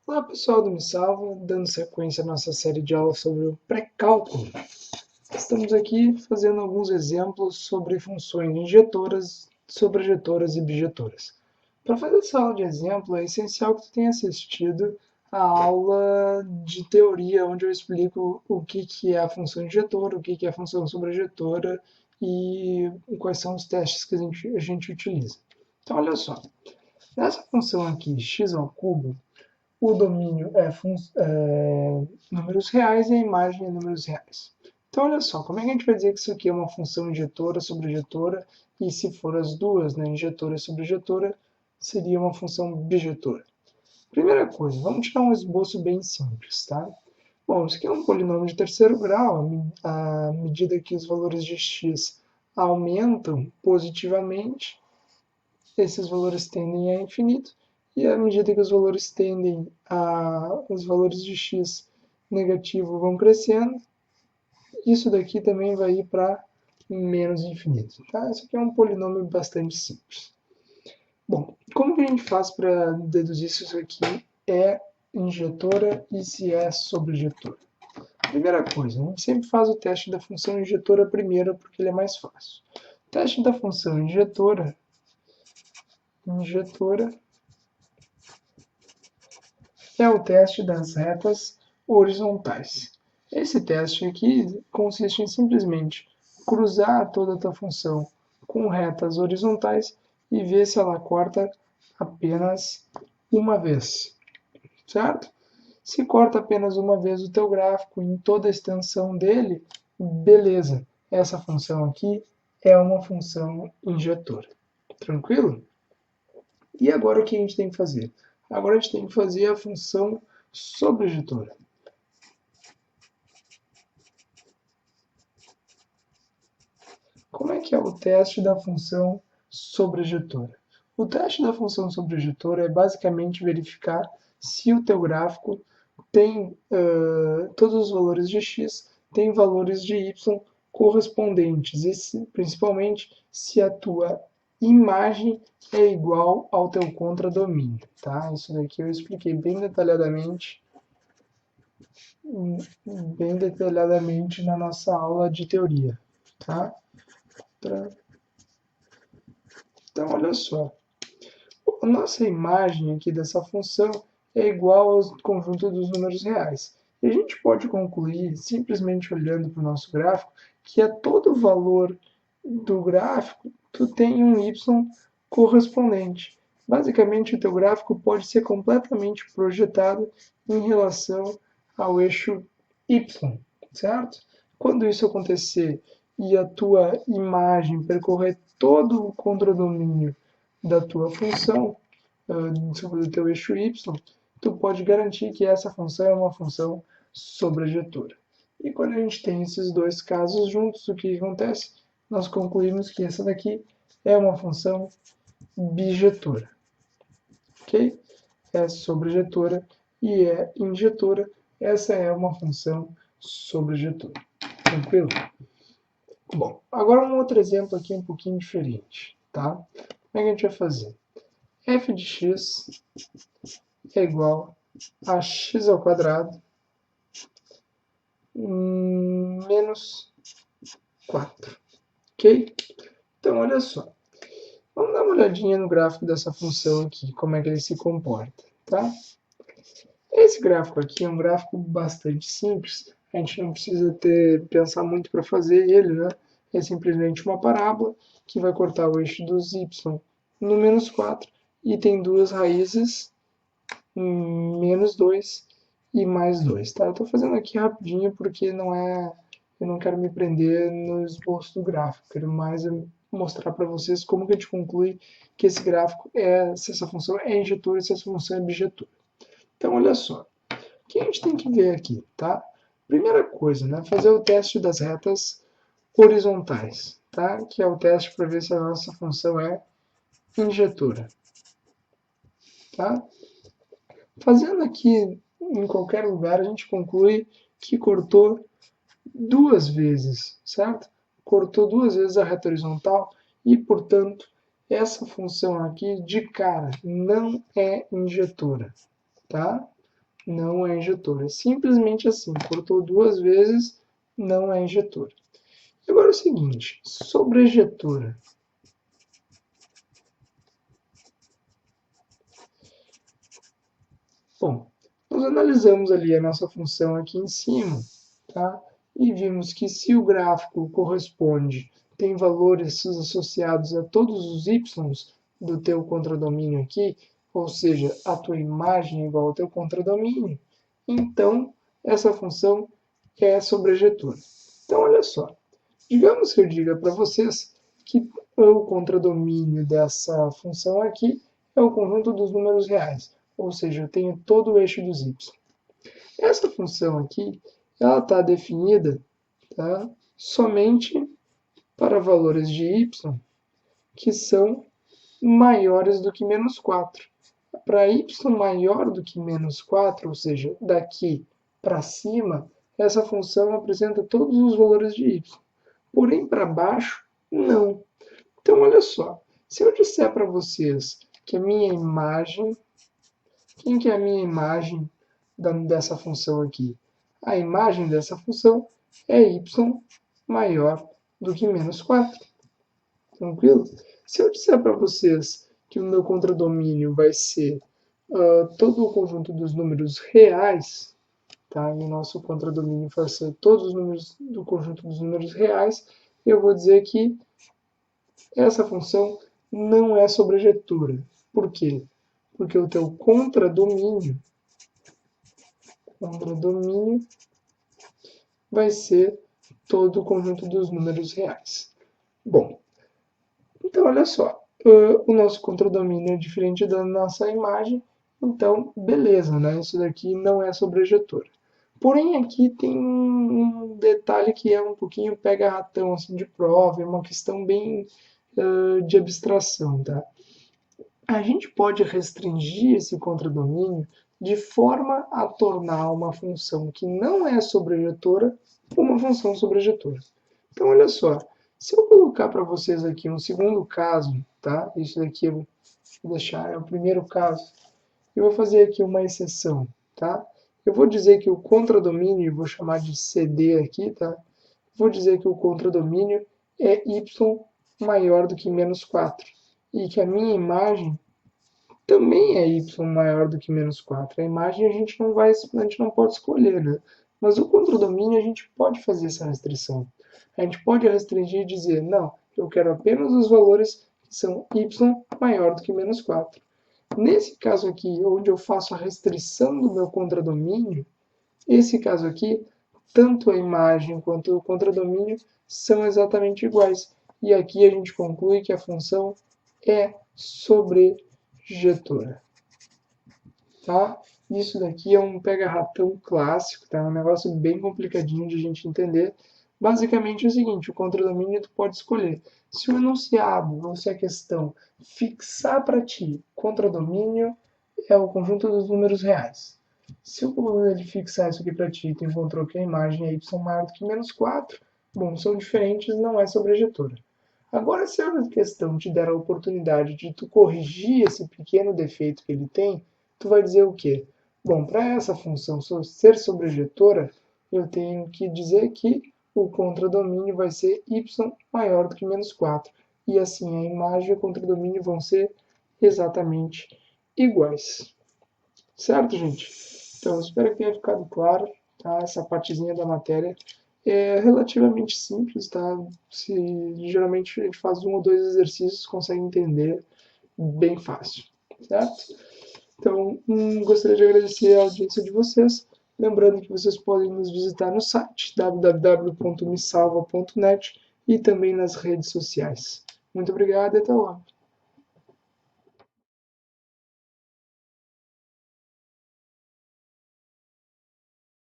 Olá pessoal do Me Salva, dando sequência à nossa série de aulas sobre o pré-cálculo. Estamos aqui fazendo alguns exemplos sobre funções injetoras, sobrejetoras e bijetoras. Para fazer essa aula de exemplo, é essencial que tu tenha assistido a aula de teoria, onde eu explico o que é a função injetora, o que é a função sobrejetora e quais são os testes que a gente utiliza. Então, olha só, nessa função aqui, x ao cubo, o domínio é números reais e a imagem é números reais. Então, olha só, como é que a gente vai dizer que isso aqui é uma função injetora, sobrejetora, e se for as duas, né, injetora e sobrejetora, seria uma função bijetora? Primeira coisa, vamos tirar um esboço bem simples, tá? Bom, isso aqui é um polinômio de terceiro grau, à medida que os valores de x aumentam positivamente, esses valores tendem a infinito, e à medida que os valores os valores de x negativo vão crescendo, isso daqui também vai ir para menos infinito. Tá? Isso aqui é um polinômio bastante simples. Bom, como que a gente faz para deduzir se isso aqui é injetora e se é sobrejetora? Primeira coisa, a gente sempre faz o teste da função injetora primeiro, porque ele é mais fácil. O teste da função injetora é o teste das retas horizontais. Esse teste aqui consiste em simplesmente cruzar toda a tua função com retas horizontais e ver se ela corta apenas uma vez, certo? Se corta apenas uma vez o teu gráfico em toda a extensão dele, beleza, essa função aqui é uma função injetora. Tranquilo? E agora o que a gente tem que fazer? Agora a gente tem que fazer a função sobrejetora. Como é que é o teste da função sobrejetora? O teste da função sobrejetora é basicamente verificar se o teu gráfico tem todos os valores de x tem valores de y correspondentes, e principalmente se a tua imagem é igual ao teu contradomínio, tá? Isso daqui eu expliquei bem detalhadamente na nossa aula de teoria, tá? Então, olha só, a nossa imagem aqui dessa função é igual ao conjunto dos números reais. E a gente pode concluir, simplesmente olhando para o nosso gráfico, que a todo valor do gráfico, tu tem um y correspondente. Basicamente, o teu gráfico pode ser completamente projetado em relação ao eixo y, certo? Quando isso acontecer e a tua imagem percorrer todo o contradomínio da tua função, sobre o teu eixo y, tu pode garantir que essa função é uma função sobrejetora. E quando a gente tem esses dois casos juntos, o que acontece? Nós concluímos que essa daqui é uma função bijetora. Ok? É sobrejetora e é injetora. Essa é uma função sobrejetora. Tranquilo? Bom, agora um outro exemplo aqui um pouquinho diferente. Tá? Como é que a gente vai fazer? F de x é igual a x ao quadrado menos 4. Ok? Então, olha só. Vamos dar uma olhadinha no gráfico dessa função aqui, como é que ele se comporta. Tá? Esse gráfico aqui é um gráfico bastante simples. A gente não precisa pensar muito para fazer ele, né? É simplesmente uma parábola que vai cortar o eixo dos y no menos 4 e tem duas raízes, menos 2 e mais 2. Tá? Eu estou fazendo aqui rapidinho porque eu não quero me prender no esboço do gráfico. Quero mais mostrar para vocês como que a gente conclui que esse gráfico se essa função é injetora e se essa função é bijetora. Então, olha só. O que a gente tem que ver aqui, tá? Primeira coisa, né? Fazer o teste das retas horizontais, tá? Que é o teste para ver se a nossa função é injetora, tá? Fazendo aqui em qualquer lugar, a gente conclui que cortou duas vezes, certo? Cortou duas vezes a reta horizontal e, portanto, essa função aqui de cara não é injetora, tá? não é injetora. Simplesmente assim, cortou duas vezes, não é injetora. Agora é o seguinte, sobrejetora. Bom, nós analisamos ali a nossa função aqui em cima, tá? E vimos que se o gráfico corresponde, tem valores associados a todos os y's do teu contradomínio aqui, ou seja, a tua imagem é igual ao teu contradomínio, então essa função é sobrejetora. Então, olha só, digamos que eu diga para vocês que o contradomínio dessa função aqui é o conjunto dos números reais, ou seja, eu tenho todo o eixo dos y. Essa função aqui, ela está definida, tá, somente para valores de y que são maiores do que menos 4. Para y maior do que menos 4, ou seja, daqui para cima, essa função apresenta todos os valores de y. Porém, para baixo, não. Então, olha só, se eu disser para vocês que a minha imagem, quem que é a minha imagem dessa função aqui? A imagem dessa função é y maior do que menos 4. Tranquilo? Se eu disser para vocês que o meu contradomínio vai ser todo o conjunto dos números reais, tá? E o nosso contradomínio vai ser todos os números do conjunto dos números reais, eu vou dizer que essa função não é sobrejetora. Por quê? Porque o teu contradomínio vai ser todo o conjunto dos números reais. Bom, então olha só, o nosso contradomínio é diferente da nossa imagem, então beleza, né? Isso daqui não é sobrejetora. Porém aqui tem um detalhe que é um pouquinho pega-ratão assim, de prova, é uma questão bem de abstração, tá? A gente pode restringir esse contradomínio de forma a tornar uma função que não é sobrejetora uma função sobrejetora. Então, olha só, se eu colocar para vocês aqui um segundo caso, tá? Isso daqui eu vou deixar, é o primeiro caso. Eu vou fazer aqui uma exceção, tá? Eu vou dizer que o contradomínio, vou chamar de CD aqui, tá? Vou dizer que o contradomínio é y maior do que menos 4 e que a minha imagem também é y maior do que menos 4. A imagem a gente não pode escolher, né? Mas o contradomínio a gente pode fazer essa restrição. A gente pode restringir e dizer, não, eu quero apenas os valores que são y maior do que menos 4. Nesse caso aqui, onde eu faço a restrição do meu contradomínio, esse caso aqui, tanto a imagem quanto o contradomínio são exatamente iguais. E aqui a gente conclui que a função é sobrejetora. Tá? Isso daqui é um pega-ratão clássico, tá? Um negócio bem complicadinho de a gente entender. Basicamente é o seguinte, o contradomínio tu pode escolher. Se o enunciado, ou se a questão fixar para ti contradomínio é o conjunto dos números reais. Se ele fixar isso aqui para ti e tu encontrou que a imagem é y maior do que menos 4, bom, são diferentes, não é sobrejetora. Agora, se a questão te der a oportunidade de tu corrigir esse pequeno defeito que ele tem, tu vai dizer o quê? Bom, para essa função ser sobrejetora, eu tenho que dizer que o contradomínio vai ser y maior do que menos 4. E assim, a imagem e o contradomínio vão ser exatamente iguais. Certo, gente? Então, espero que tenha ficado claro, tá? Essa partezinha da matéria é relativamente simples, tá? Geralmente a gente faz 1 ou 2 exercícios, consegue entender bem fácil, certo? Então, gostaria de agradecer a audiência de vocês. Lembrando que vocês podem nos visitar no site www.mesalva.net e também nas redes sociais. Muito obrigado e até logo.